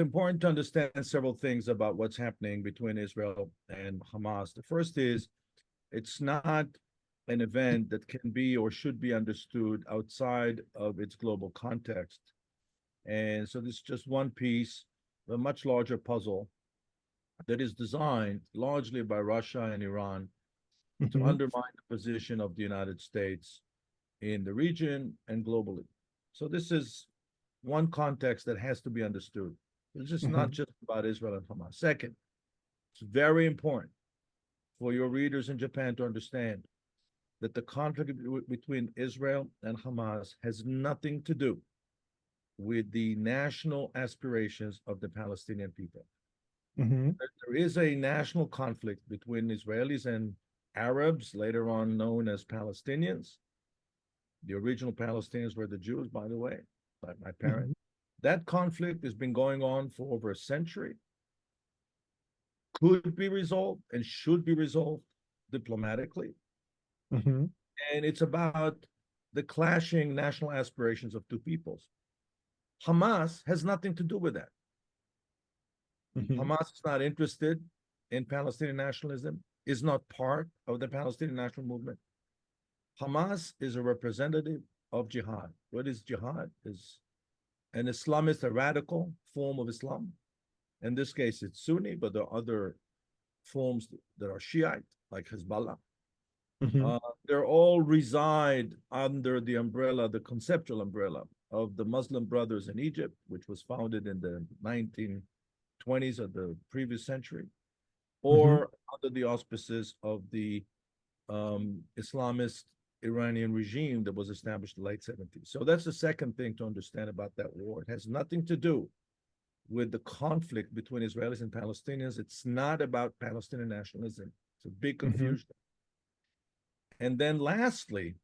important to understand several things about what's happening between Israel and Hamas. The first is it's not an event that can be or should be understood outside of its global context. And so this is just one piece of a much larger puzzle that is designed largely by Russia and Iran to undermine the position of the United States in the region and globally. So this is one context that has to be understood. It's just not just about Israel and Hamas. Second, it's very important for your readers in Japan to understand that the conflict between Israel and Hamas has nothing to do with the national aspirations of the Palestinian people. There is a national conflict between Israelis and Arabs, later on known as Palestinians. The original Palestinians were the Jews, by the way, by my parents. That conflict has been going on for over a century, could be resolved and should be resolved diplomatically. And it's about the clashing national aspirations of two peoples. Hamas has nothing to do with that. Hamas is not interested in Palestinian nationalism, is not part of the Palestinian national movement. Hamas is a representative of jihad. What is jihad? Is an Islamist, a radical form of Islam. In this case, it's Sunni, but there are other forms that are Shiite, like Hezbollah. They all reside under the umbrella, the conceptual umbrella of the Muslim Brothers in Egypt, which was founded in the 1920s of the previous century, or under the auspices of the Islamist Iranian regime that was established in the late 70s. So that's the second thing to understand about that war. It has nothing to do with the conflict between Israelis and Palestinians. It's not about Palestinian nationalism. It's a big confusion. And then lastly,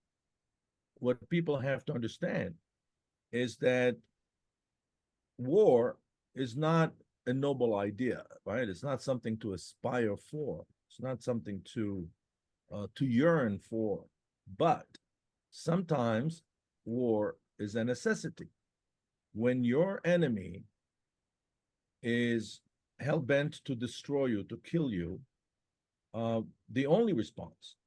what people have to understand is that war is not a noble idea, right? It's not something to aspire for. It's not something to yearn for. But sometimes war is a necessity. When your enemy is hell-bent to destroy you, to kill you, the only response,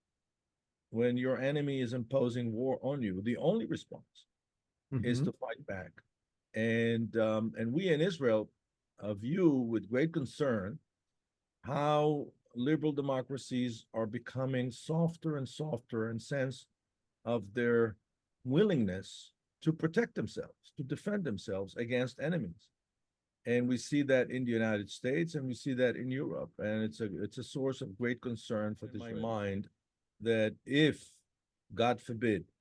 when your enemy is imposing war on you, the only response is to fight back. And we in Israel view with great concern how liberal democracies are becoming softer and softer in sense of their willingness to protect themselves, to defend themselves against enemies. And we see that in the United States, and we see that in Europe. And it's a source of great concern for my mind that if, God forbid,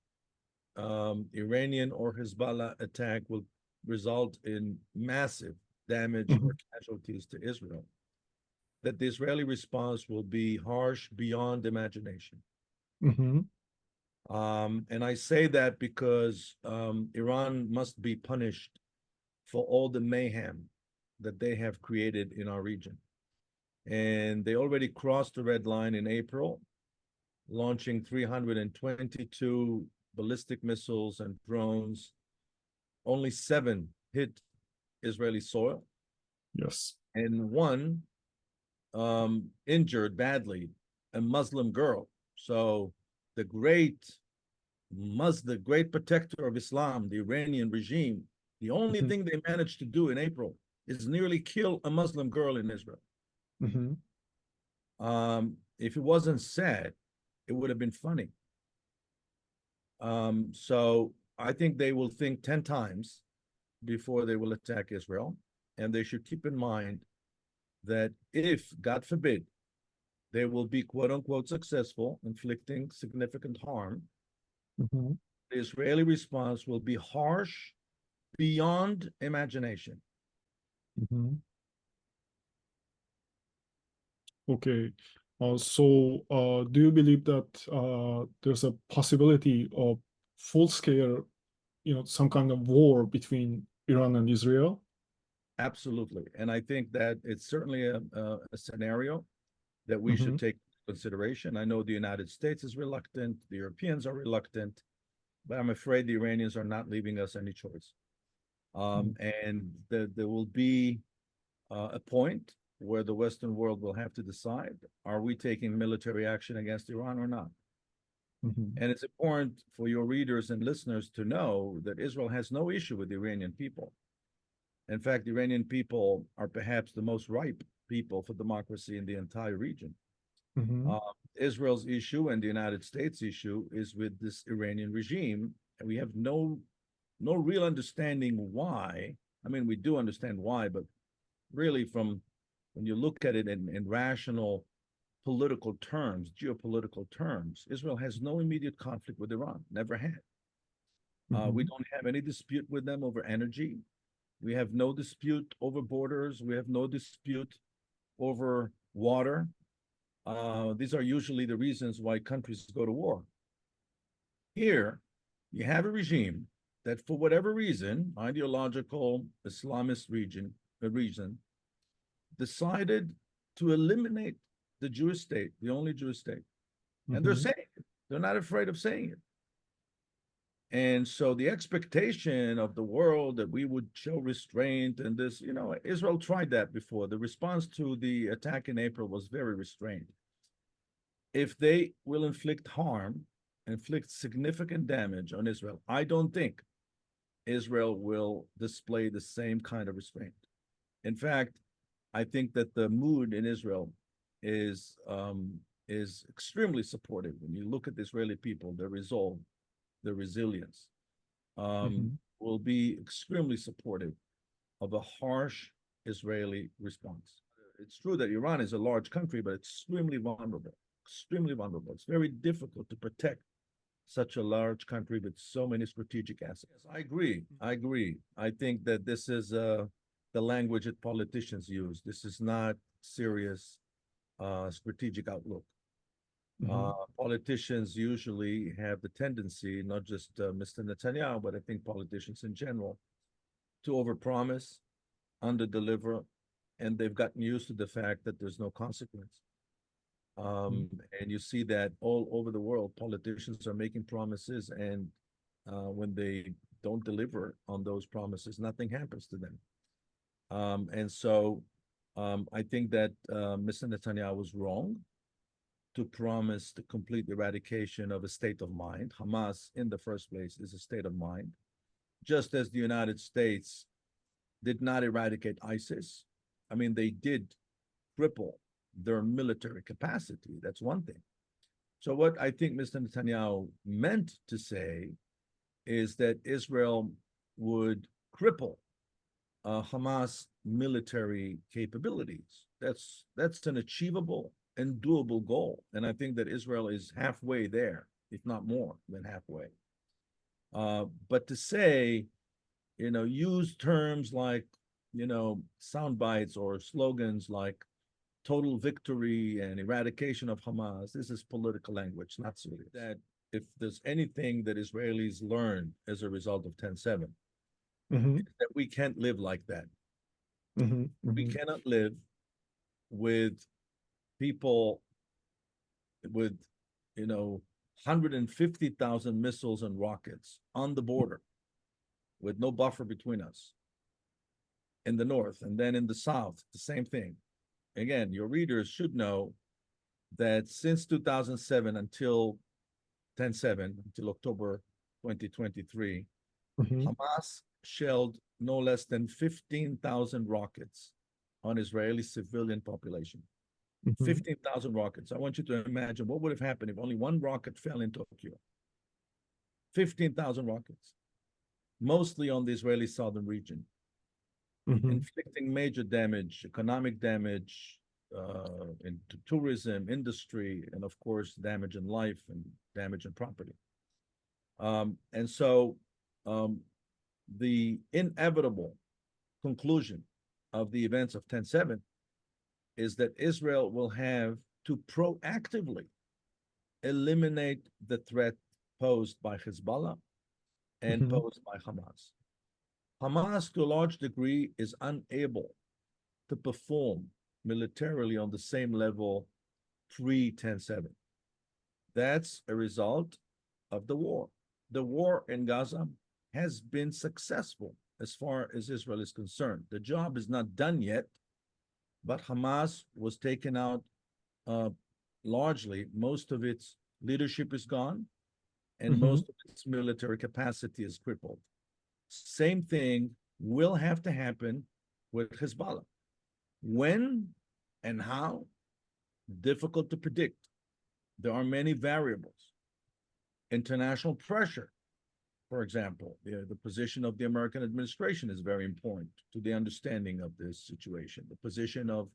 Iranian or Hezbollah attack will result in massive damage or casualties to Israel, that the Israeli response will be harsh beyond imagination. And I say that because Iran must be punished for all the mayhem that they have created in our region. And they already crossed the red line in April, launching 322 ballistic missiles and drones. Only 7 hit Israeli soil. Yes. And 1 injured badly a Muslim girl. So the great protector of Islam, the Iranian regime, the only thing they managed to do in April is nearly kill a Muslim girl in Israel. If it wasn't sad, it would have been funny. So I think they will think 10 times before they will attack Israel. And they should keep in mind that if, God forbid, they will be quote unquote successful, inflicting significant harm, the Israeli response will be harsh beyond imagination. Okay. So do you believe that there's a possibility of full-scale, some kind of war between Iran and Israel? Absolutely. And I think that it's certainly a scenario that we should take into consideration. I know the United States is reluctant, the Europeans are reluctant, but I'm afraid the Iranians are not leaving us any choice. And there will be a point where the Western world will have to decide, are we taking military action against Iran or not? Mhm. And it's important for your readers and listeners to know that Israel has no issue with the Iranian people. In fact, the Iranian people are perhaps the most ripe people for democracy in the entire region. Mhm. Israel's issue and the United States issue is with this Iranian regime, and we have no real understanding why. I mean, we do understand why, but really, from when you look at it in rational political terms, geopolitical terms, Israel has no immediate conflict with Iran, never had. We Mhm. don't have any dispute with them over energy. We have no dispute over borders. We have no dispute over water. These are usually the reasons why countries go to war. Here, you have a regime that, for whatever reason, ideological Islamist reason, decided to eliminate the Jewish state, the only Jewish state. And they're Mhm. saying it. They're not afraid of saying it. And so the expectation of the world that we would show restraint and this, Israel tried that before. The response to the attack in April was very restrained. If they will inflict harm, inflict significant damage on Israel, I don't think Israel will display the same kind of restraint. In fact, I think that the mood in Israel is is extremely supportive. When you look at the Israeli people, their resolve, their resilience, Mhm. will be extremely supportive of a harsh Israeli response. It's true that Iran is a large country, but extremely vulnerable. Extremely vulnerable. It's very difficult to protect such a large country with so many strategic assets. Yes, I agree. I agree. I think that this is the language that politicians use. This is not serious strategic outlook. Mhm. Politicians usually have the tendency, not just Mr. Netanyahu, but I think politicians in general, to overpromise, underdeliver, and they've gotten used to the fact that there's no consequence. Mhm. And you see that all over the world, politicians are making promises, and when they don't deliver on those promises, nothing happens to them. And so I think that Mr. Netanyahu was wrong to promise the complete eradication of a state of mind. Hamas, in the first place, is a state of mind, just as the United States did not eradicate ISIS. I mean, they did cripple their military capacity. That's one thing. So, what I think Mr. Netanyahu meant to say is that Israel would cripple Hamas military capabilities. That's an achievable and doable goal, and I think that Israel is halfway there, if not more than halfway. But to say, use terms like, sound bites or slogans like total victory and eradication of Hamas, this is political language, not serious. That if there's anything that Israelis learned as a result of 10/7, Mhm. is that we can't live like that. Mhm. We Mhm. cannot live with people with, 150,000 missiles and rockets on the border with no buffer between us in the north, and then in the south, the same thing. Again, your readers should know that since 2007 until 10/7, until October 2023, Mhm. Hamas shelled no less than 15,000 rockets on Israeli civilian population. Mhm. 15,000 rockets. I want you to imagine what would have happened if only one rocket fell in Tokyo. 15,000 rockets, mostly on the Israeli southern region, Mhm. inflicting major damage, economic damage, into tourism, industry, and of course, damage in life and damage in property. And so the inevitable conclusion of the events of 10/7 is that Israel will have to proactively eliminate the threat posed by Hezbollah and Mhm. posed by Hamas. Hamas, to a large degree, is unable to perform militarily on the same level pre 10/7. That's a result of the war. The war in Gaza has been successful as far as Israel is concerned. The job is not done yet, but Hamas was taken out largely. Most of its leadership is gone, and most of its military capacity is crippled. Same thing will have to happen with Hezbollah. When and how, difficult to predict. There are many variables. International pressure, for example, the position of the American administration is very important to the understanding of this situation. The position of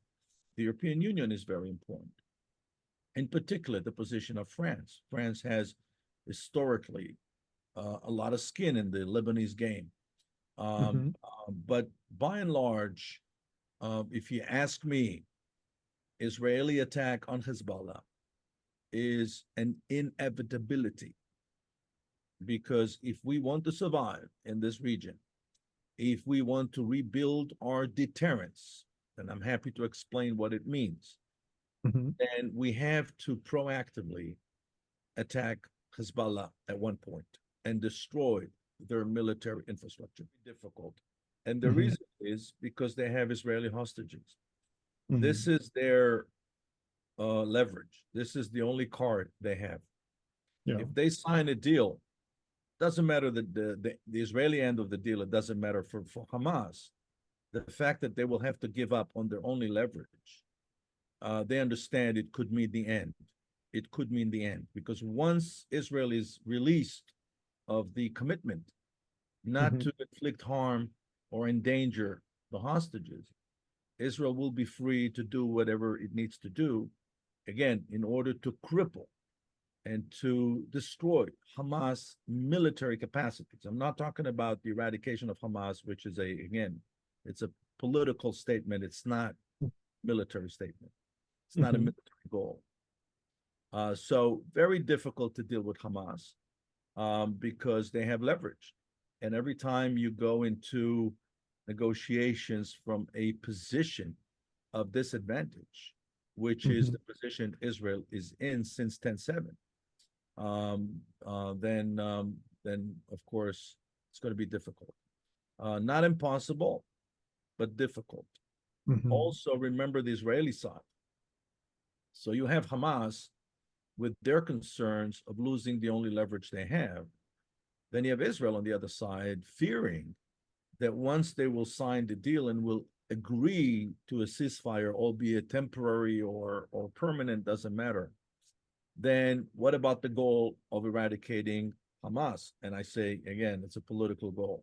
the European Union is very important. In particular, the position of France. France has historically a lot of skin in the Lebanese game. But by and large, if you ask me, Israeli attack on Hezbollah is an inevitability, because if we want to survive in this region, if we want to rebuild our deterrence, and I'm happy to explain what it means, then we have to proactively attack Hezbollah at one point and destroy their military infrastructure. Difficult. And the reason is because they have Israeli hostages. This is their leverage. This is the only card they have. Yeah. If they sign a deal, doesn't matter the Israeli end of the deal, it doesn't matter for Hamas. The fact that they will have to give up on their only leverage, they understand it could mean the end. It could mean the end, because once Israel is released of the commitment not to inflict harm or endanger the hostages, Israel will be free to do whatever it needs to do, again, in order to cripple and to destroy Hamas military capacities. I'm not talking about the eradication of Hamas, which is it's a political statement. It's not a military statement. It's not a military goal. So very difficult to deal with Hamas because they have leverage. And every time you go into negotiations from a position of disadvantage, which is the position Israel is in since 10/7, then of course it's going to be difficult. Not impossible, but difficult. Also, remember the Israeli side. So you have Hamas with their concerns of losing the only leverage they have. Then you have Israel on the other side, fearing that once they will sign the deal and will agree to a ceasefire, albeit temporary or permanent, doesn't matter, then what about the goal of eradicating Hamas? And I say, again, it's a political goal.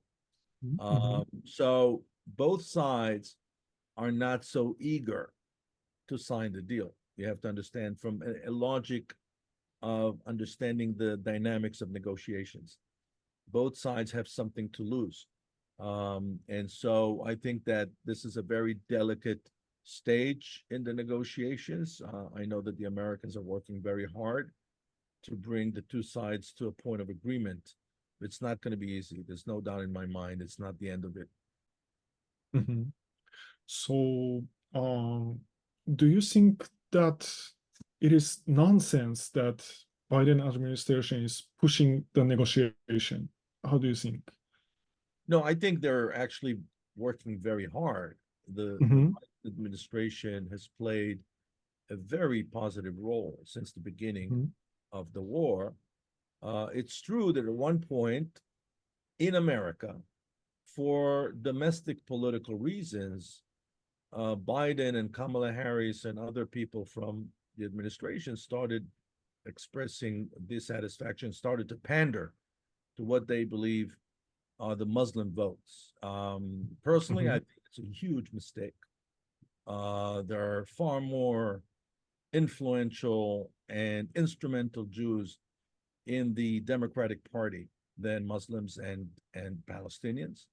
So both sides are not so eager to sign the deal. You have to understand from a logic of understanding the dynamics of negotiations. Both sides have something to lose. And so I think that this is a very delicate stage in the negotiations. I know that the Americans are working very hard to bring the two sides to a point of agreement. It's not going to be easy. There's no doubt in my mind. It's not the end of it. So, do you think that it is nonsense that Biden administration is pushing the negotiation? How do you think? No, I think they're actually working very hard. The Biden administration has played a very positive role since the beginning of the war. It's true that at one point in America, for domestic political reasons, Biden and Kamala Harris and other people from the administration started expressing dissatisfaction, started to pander to what they believe are the Muslim votes. Personally, I think it's a huge mistake. There are far more influential and instrumental Jews in the Democratic Party than Muslims and Palestinians.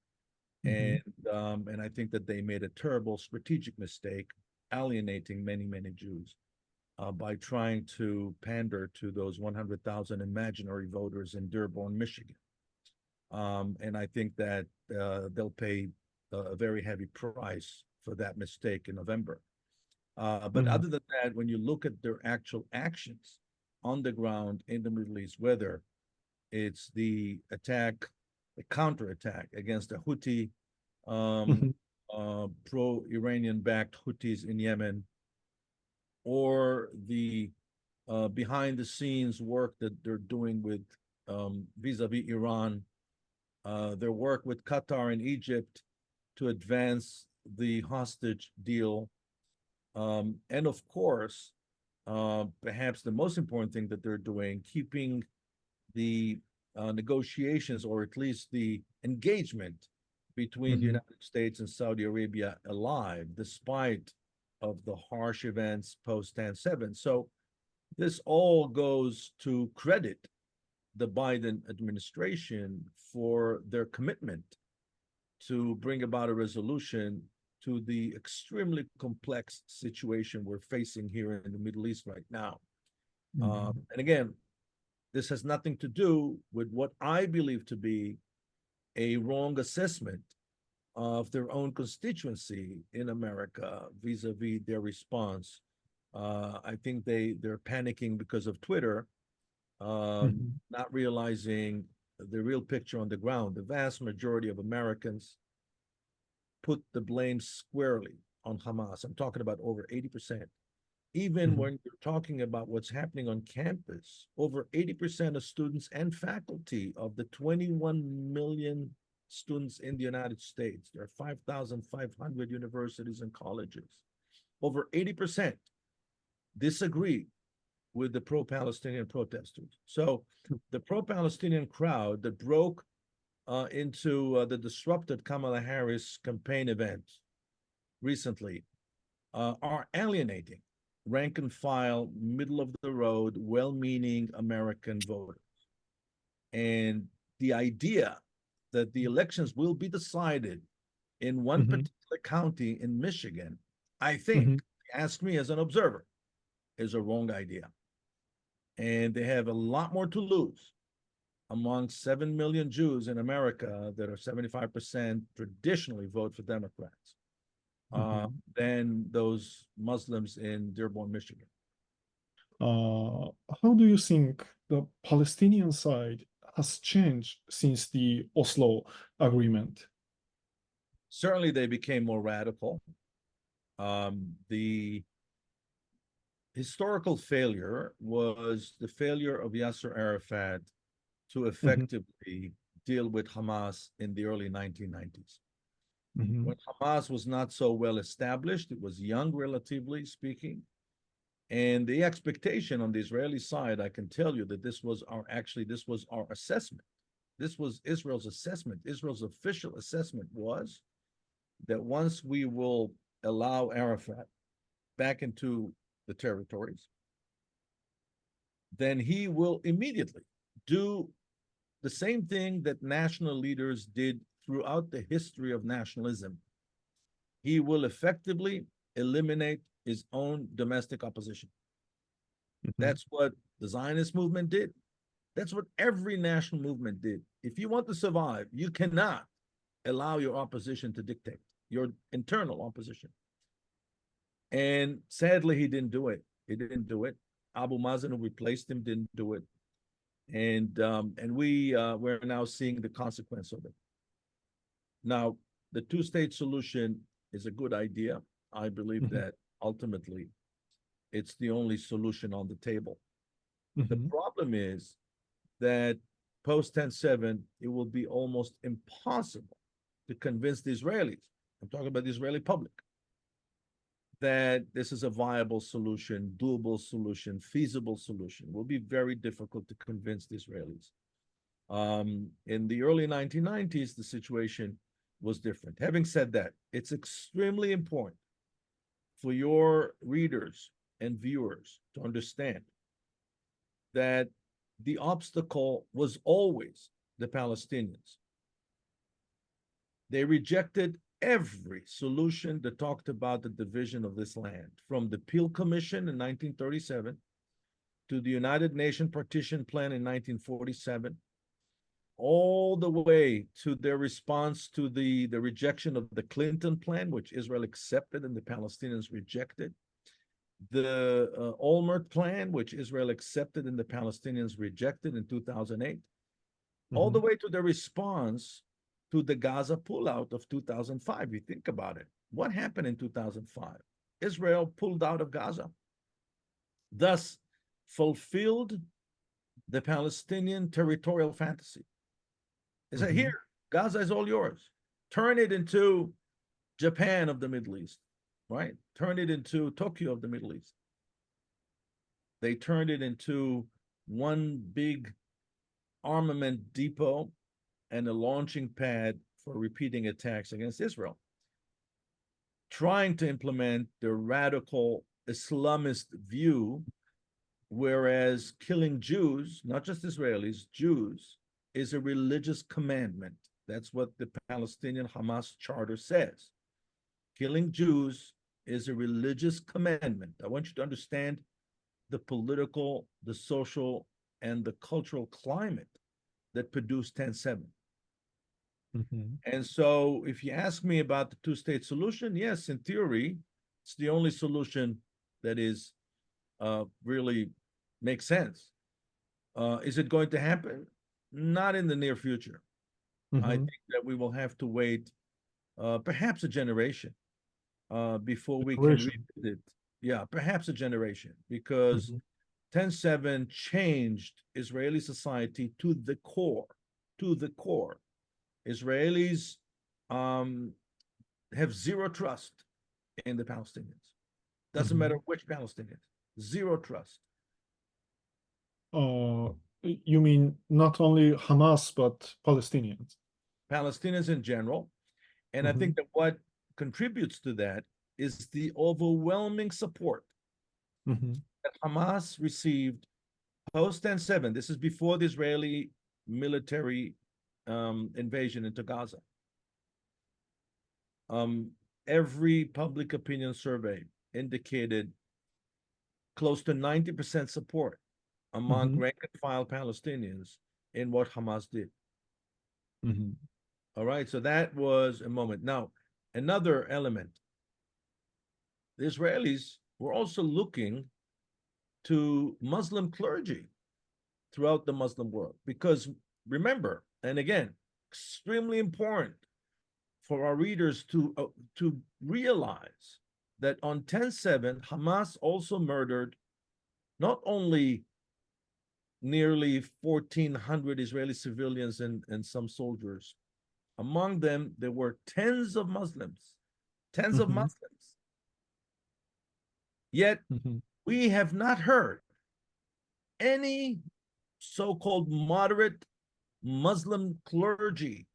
And I think that they made a terrible strategic mistake alienating many Jews by trying to pander to those 100,000 imaginary voters in Dearborn, Michigan. And I think that they'll pay a very heavy price for that mistake in November. But other than that, when you look at their actual actions on the ground in the Middle East, whether it's the counterattack against the Houthi pro-Iranian backed Houthis in Yemen, or the behind the scenes work that they're doing with vis-a-vis Iran, their work with Qatar and Egypt to advance the hostage deal. And of course, perhaps the most important thing that they're doing, keeping the negotiations, or at least the engagement between the Mhm. United States and Saudi Arabia alive, despite of the harsh events post 10/7. So this all goes to credit the Biden administration for their commitment to bring about a resolution to the extremely complex situation we're facing here in the Middle East right now. Mhm. And again, this has nothing to do with what I believe to be a wrong assessment of their own constituency in America vis-a-vis their response. I think they're panicking because of Twitter, Mhm. not realizing the real picture on the ground. The vast majority of Americans put the blame squarely on Hamas. I'm talking about over 80%. Even Mhm. when you're talking about what's happening on campus, over 80% of students and faculty of the 21 million students in the United States, there are 5,500 universities and colleges, over 80% disagree with the pro-Palestinian protesters. So the pro-Palestinian crowd that broke into the disrupted Kamala Harris campaign event recently are alienating rank and file, middle of the road, well meaning American voters. And the idea that the elections will be decided in one Mhm. particular county in Michigan, I Mhm. think, ask me as an observer, is a wrong idea. And they have a lot more to lose among 7 million Jews in America that are 75% traditionally vote for Democrats Mhm. than those Muslims in Dearborn, Michigan. Uh, how do you think the Palestinian side has changed since the Oslo agreement? Certainly, they became more radical. The historical failure was the failure of Yasser Arafat to Mhm. effectively deal with Hamas in the early 1990s. Mhm. When Hamas was not so well established, it was young, relatively speaking. And the expectation on the Israeli side, I can tell you that this was our assessment. This was Israel's assessment. Israel's official assessment was that once we will allow Arafat back into the territories, then he will immediately do the same thing that national leaders did throughout the history of nationalism. He will effectively eliminate his own domestic opposition. Mhm. That's what the Zionist movement did. That's what every national movement did. If you want to survive, you cannot allow your opposition to dictate, your internal opposition. And sadly, he didn't do it. He didn't do it. Abu Mazen, who replaced him, didn't do it. And we're now seeing the consequence of it. Now, the two-state solution is a good idea. I believe Mhm. that ultimately it's the only solution on the table. The Mhm. problem is that post 10/7, it will be almost impossible to convince the Israelis. I'm talking about the Israeli public that this is a viable solution, doable solution, feasible solution. It will be very difficult to convince the Israelis. In the early 1990s, the situation was different. Having said that, it's extremely important for your readers and viewers to understand that the obstacle was always the Palestinians. They rejected every solution that talked about the division of this land, from the Peel Commission in 1937 to the United Nations Partition Plan in 1947, all the way to their response to the rejection of the Clinton Plan, which Israel accepted and the Palestinians rejected, the Olmert Plan, which Israel accepted and the Palestinians rejected in 2008, all the Mhm. way to their response to the Gaza pullout of 2005. You think about it. What happened in 2005? Israel pulled out of Gaza, thus fulfilled the Palestinian territorial fantasy. They said, here, Gaza is all yours. Turn it into Japan of the Middle East, right? Turn it into Tokyo of the Middle East. They turned it into one big armament depot and a launching pad for repeating attacks against Israel, trying to implement the radical Islamist view, whereas killing Jews, not just Israelis, Jews, is a religious commandment. That's what the Palestinian Hamas charter says. Killing Jews is a religious commandment. I want you to understand the political, the social, and the cultural climate that produced 10-7. And so if you ask me about the two-state solution, yes, in theory, it's the only solution that is really makes sense. Is it going to happen? Not in the near future. I think that we will have to wait perhaps a generation before we can revisit. Yeah, perhaps a generation, because 10-7 changed Israeli society to the core, to the core. Israelis have zero trust in the Palestinians. Doesn't matter which Palestinians, zero trust. You mean not only Hamas, but Palestinians? Palestinians in general. And I think that what contributes to that is the overwhelming support that Hamas received post 10-7. This is before the Israeli military invasion into Gaza. Every public opinion survey indicated close to 90% support among rank and file Palestinians in what Hamas did. All right, so that was a moment. Now, another element, the Israelis were also looking to Muslim clergy throughout the Muslim world, because remember, and again, extremely important for our readers to realize that on 10-7, Hamas also murdered not only nearly 1,400 Israeli civilians and some soldiers. Among them, there were tens of Muslims. Yet, we have not heard any so-called moderate Muslim clergy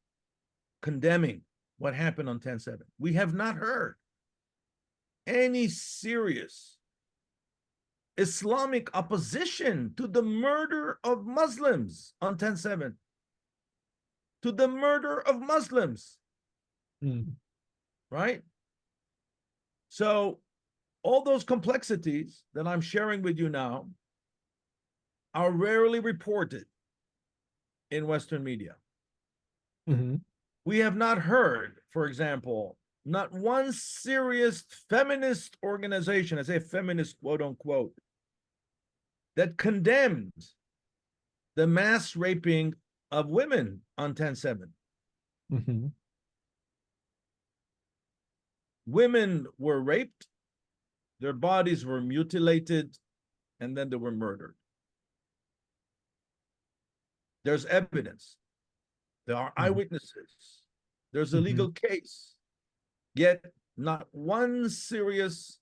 condemning what happened on 10-7. We have not heard any serious Islamic opposition to the murder of Muslims on 10-7. To the murder of Muslims. Right? So all those complexities that I'm sharing with you now are rarely reported in Western media. We have not heard, for example, not one serious feminist organization, I say feminist quote unquote, that condemned the mass raping of women on 10-7. Women were raped, their bodies were mutilated, and then they were murdered. There's evidence. There are eyewitnesses. There's a legal case. Yet not one serious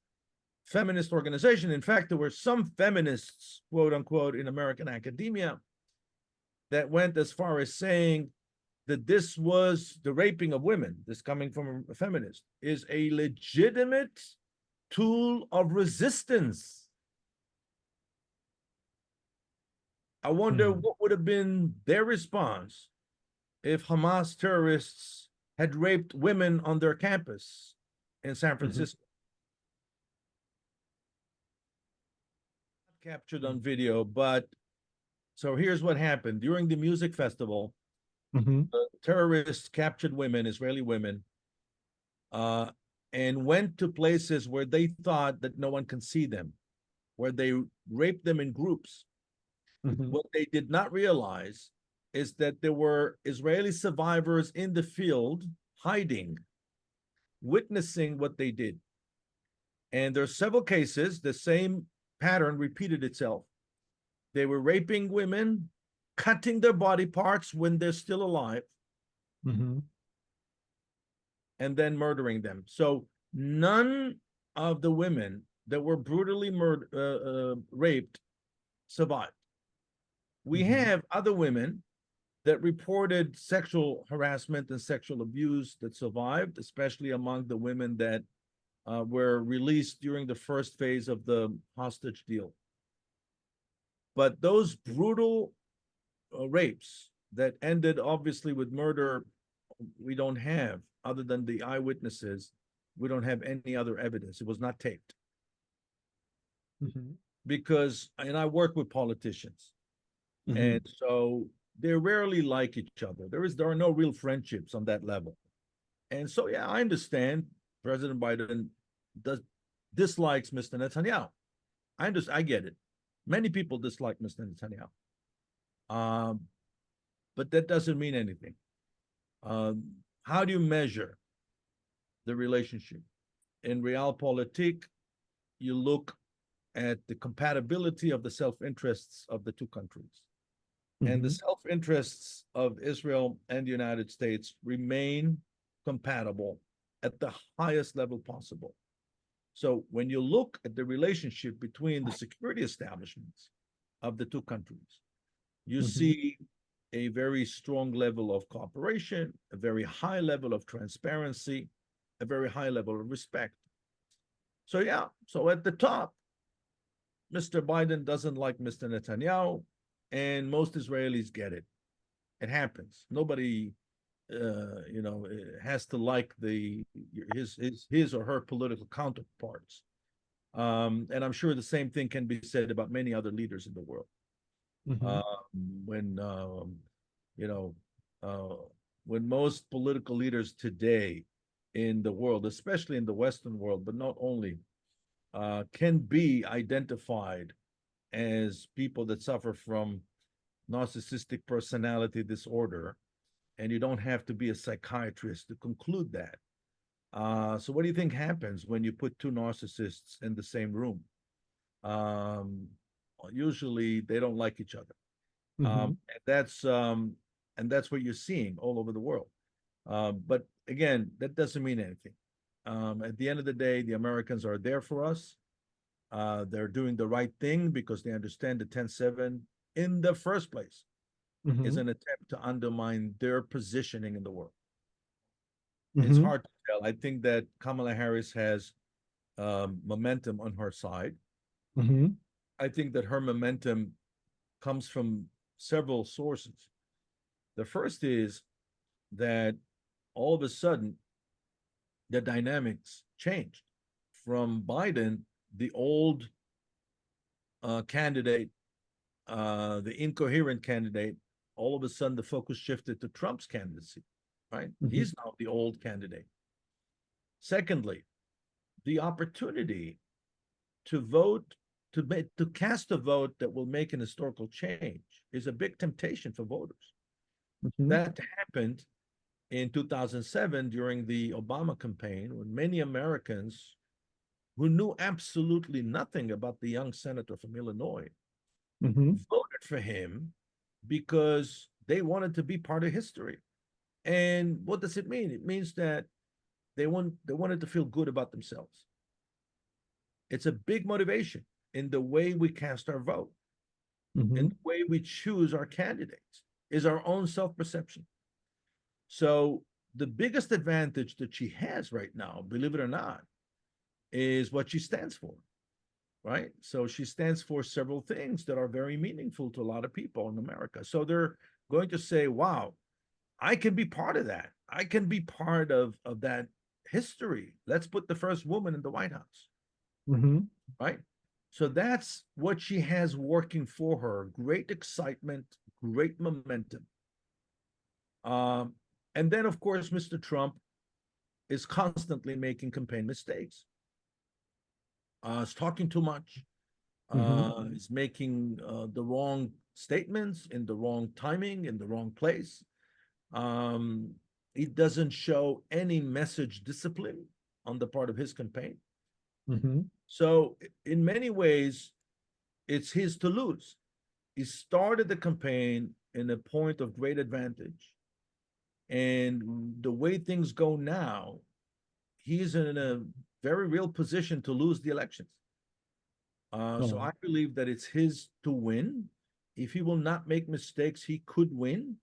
feminist organization. In fact, there were some feminists, quote unquote, in American academia that went as far as saying that this was the raping of women, this coming from a feminist, is a legitimate tool of resistance. I wonder what would have been their response if Hamas terrorists had raped women on their campus in San Francisco. Captured on video, but so here's what happened. During the music festival, the terrorists captured women, Israeli women, and went to places where they thought that no one can see them, where they raped them in groups. What they did not realize is that there were Israeli survivors in the field hiding, witnessing what they did. And there are several cases, the same pattern repeated itself. They were raping women, cutting their body parts when they're still alive, Mhm. and then murdering them. So none of the women that were brutally raped survived. We Mhm. have other women that reported sexual harassment and sexual abuse that survived, especially among the women that were released during the first phase of the hostage deal. But those brutal rapes that ended obviously with murder, we don't have, other than the eyewitnesses, we don't have any other evidence. It was not taped. Mhm. Because, and I work with politicians, and Mhm. so they rarely like each other. There are no real friendships on that level. And so, yeah, I understand President Biden does dislikes Mr. Netanyahu. I get it. Many people dislike Mr. Netanyahu. Um, but that doesn't mean anything. How do you measure the relationship? In realpolitik, you look at the compatibility of the self-interests of the two countries. And the Mhm. self-interests of Israel and the United States remain compatible at the highest level possible. So when you look at the relationship between the security establishments of the two countries, you Mhm. see a very strong level of cooperation, a very high level of transparency, a very high level of respect. So yeah, so at the top, Mr. Biden doesn't like Mr. Netanyahu, and most Israelis get it. It happens. Nobody, has to like his or her political counterparts. And I'm sure the same thing can be said about many other leaders in the world. Mhm. Um, when you know, uh, when most political leaders today in the world, especially in the Western world, but not only, can be identified as people that suffer from narcissistic personality disorder, and you don't have to be a psychiatrist to conclude that. So, what do you think happens when you put two narcissists in the same room? Um, Usually, they don't like each other. Um, Mhm. and that's um, and that's what you're seeing all over the world. But again, that doesn't mean anything. At the end of the day, the Americans are there for us. They're doing the right thing because they understand the 10-7 in the first place is Mhm. an attempt to undermine their positioning in the world. It's Mhm. hard to tell. I think that Kamala Harris has momentum on her side. Mhm. I think that her momentum comes from several sources. The first is that all of a sudden the dynamics changed from Biden, the old candidate, the incoherent candidate. All of a sudden, the focus shifted to Trump's candidacy, right? Mhm. He's now the old candidate. Secondly, the opportunity to vote, to cast a vote that will make an historical change is a big temptation for voters. Mhm. That happened in 2007 during the Obama campaign when many Americans who knew absolutely nothing about the young senator from Illinois Mhm. voted for him because they wanted to be part of history. And what does it mean? It means that they wanted to feel good about themselves. It's a big motivation in the way we cast our vote, in Mhm. the way we choose our candidates, is our own self-perception. So the biggest advantage that she has right now, believe it or not, is what she stands for, right? So she stands for several things that are very meaningful to a lot of people in America. So they're going to say, wow, I can be part of that. I can be part of that history. Let's put the first woman in the White House, Mhm. right? So that's what she has working for her. Great excitement, great momentum. Um, and then, of course, Mr. Trump is constantly making campaign mistakes. Is talking too much. Mhm. Is making the wrong statements, in the wrong timing, in the wrong place. Um, he doesn't show any message discipline on the part of his campaign. Mm-hmm. So, in many ways, it's his to lose. He started the campaign in a point of great advantage. And the way things go now, he's in a very real position to lose the elections. So Oh. I believe that it's his to win. If he will not make mistakes, he could win.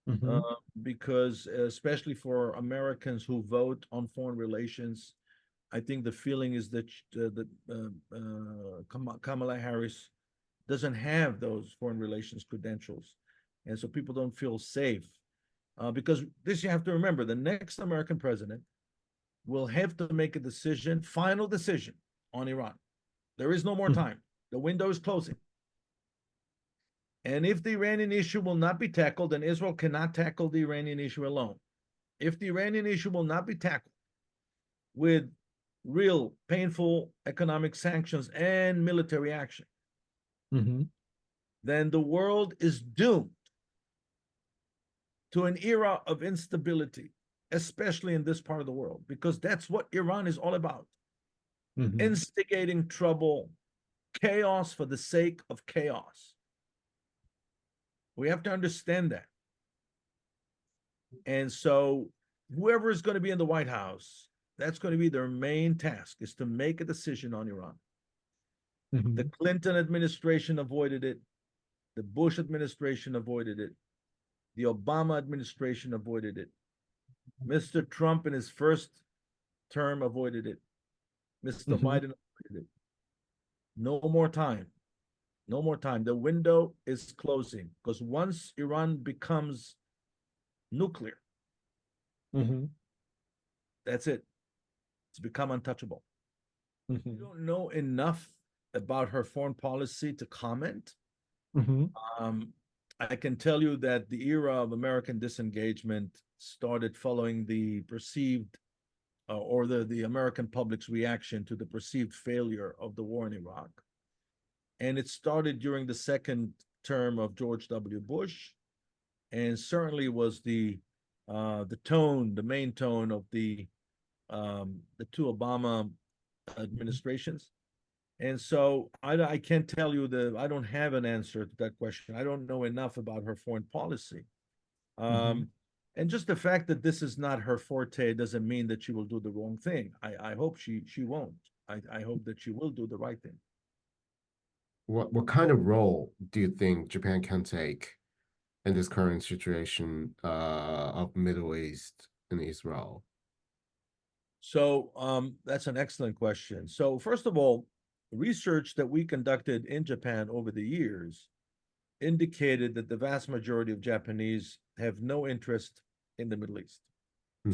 Mm-hmm. Uh, because especially for Americans who vote on foreign relations, I think the feeling is that Kamala Harris doesn't have those foreign relations credentials, and so people don't feel safe. Because this, you have to remember, the next American president will have to make a decision, final decision on Iran. There is no more Mm-hmm. time. The window is closing. And if the Iranian issue will not be tackled, then Israel cannot tackle the Iranian issue alone. If the Iranian issue will not be tackled with real painful economic sanctions and military action, Mm-hmm. then the world is doomed to an era of instability, especially in this part of the world, because that's what Iran is all about. Mm-hmm. Instigating trouble, chaos for the sake of chaos. We have to understand that. And so, whoever is going to be in the White House, that's going to be their main task, is to make a decision on Iran. Mm-hmm. The Clinton administration avoided it. The Bush administration avoided it. The Obama administration avoided it. Mr. Trump in his first term avoided it. Mr. Mm-hmm. Biden avoided it. No more time. No more time. The window is closing because once Iran becomes nuclear, Mm-hmm. that's it. It's become untouchable. Mm-hmm. We don't know enough about her foreign policy to comment. Mm-hmm. Um, I can tell you that the era of American disengagement started following the perceived or the American public's reaction to the perceived failure of the war in Iraq. And it started during the second term of George W. Bush, and certainly was the tone, the main tone of the two Obama administrations. And so I can't tell you I don't have an answer to that question. I don't know enough about her foreign policy. Mm-hmm. And just the fact that this is not her forte doesn't mean that she will do the wrong thing. I hope she won't. I hope that she will do the right thing. What kind of role do you think Japan can take in this current situation of Middle East and Israel? So that's an excellent question. So first of all, research that we conducted in Japan over the years indicated that the vast majority of Japanese have no interest in the Middle East.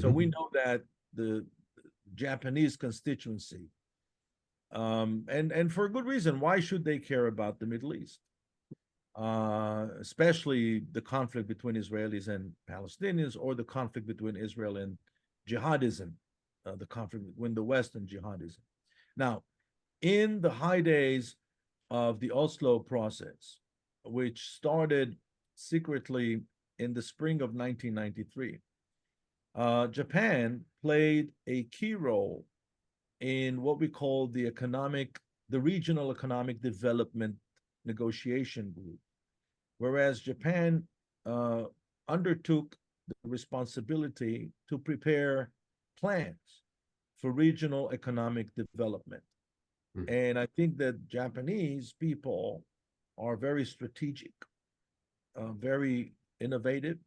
So we know that the Japanese constituency, and for a good reason, why should they care about the Middle East? Especially the conflict between Israelis and Palestinians, or the conflict between Israel and jihadism, the conflict between the West and jihadism. Now, in the high days of the Oslo process, which started secretly in the spring of 1993, Japan played a key role in what we call the Regional Economic Development Negotiation Group, whereas Japan uh, undertook the responsibility to prepare plans for regional economic development. Mhm. And I think that Japanese people are very strategic, very innovative,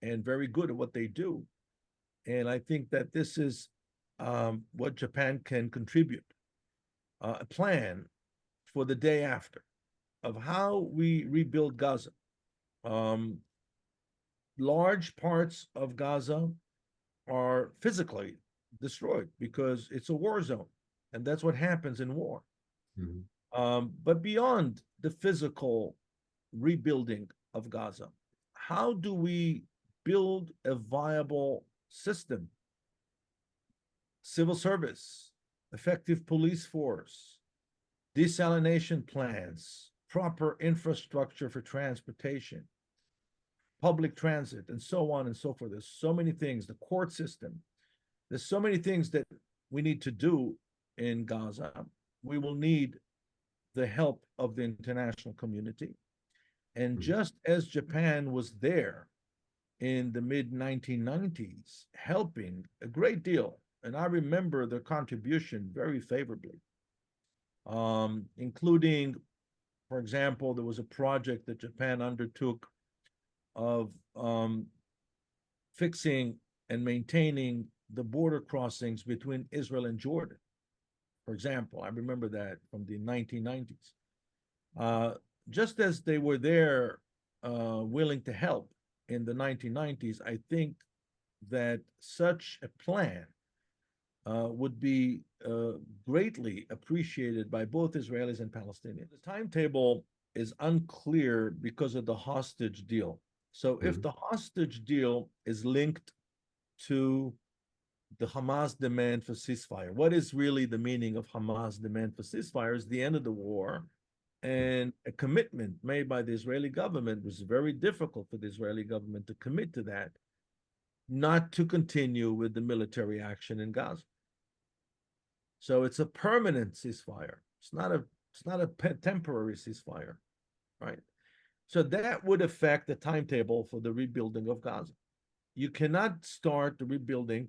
and very good at what they do. And I think that this is what Japan can contribute, a plan for the day after of how we rebuild Gaza. Um, Large parts of Gaza are physically destroyed because it's a war zone, and that's what happens in war. Mhm. But beyond the physical rebuilding of Gaza, how do we build a viable system, civil service, effective police force, desalination plants, proper infrastructure for transportation, public transit, and so on and so forth. There's so many things, the court system. There's so many things that we need to do in Gaza. We will need the help of the international community. And just as Japan was there in the mid 1990s, helping a great deal, and I remember their contribution very favorably, including, for example, there was a project that Japan undertook of fixing and maintaining the border crossings between Israel and Jordan. For example, I remember that from the 1990s. Just as they were there willing to help in the 1990s, I think that such a plan would be greatly appreciated by both Israelis and Palestinians. The timetable is unclear because of the hostage deal. So if the hostage deal is linked to the Hamas demand for ceasefire, what is really the meaning of Hamas demand for ceasefire is the end of the war and a commitment made by the Israeli government. It was very difficult for the Israeli government to commit to that, not to continue with the military action in Gaza. So it's a permanent ceasefire. It's not a temporary ceasefire, right? So that would affect the timetable for the rebuilding of Gaza. You cannot start the rebuilding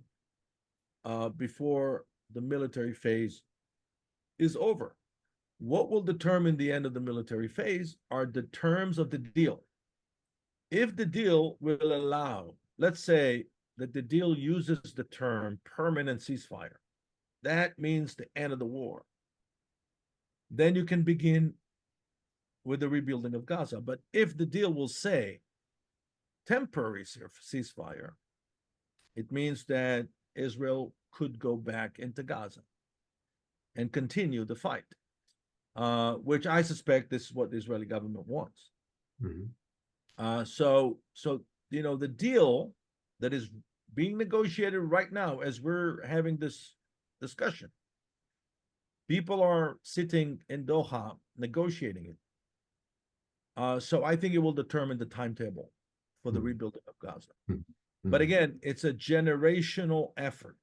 before the military phase is over. What will determine the end of the military phase are the terms of the deal. If the deal will allow, let's say that the deal uses the term permanent ceasefire, that means the end of the war. Then you can begin with the rebuilding of Gaza. But if the deal will say temporary ceasefire, it means that Israel could go back into Gaza and continue the fight, which I suspect this is what the Israeli government wants. So the deal that is being negotiated right now as we're having this discussion, people are sitting in Doha negotiating it. So I think it will determine the timetable for the rebuilding of Gaza. But again, it's a generational effort.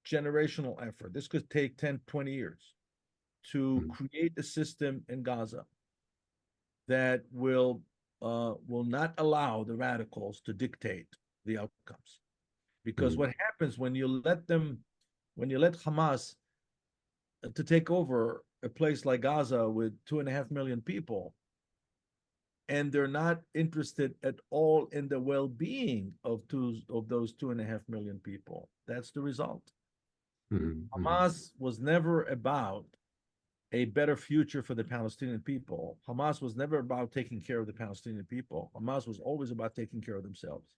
This could take 10, 20 years to create a system in Gaza that will not allow the radicals to dictate the outcomes. Because what happens when you let Hamas to take over a place like Gaza with 2.5 million people, and they're not interested at all in the well-being of those 2.5 million people, that's the result. Hamas was never about a better future for the Palestinian people. Hamas was never about taking care of the Palestinian people. Hamas was always about taking care of themselves.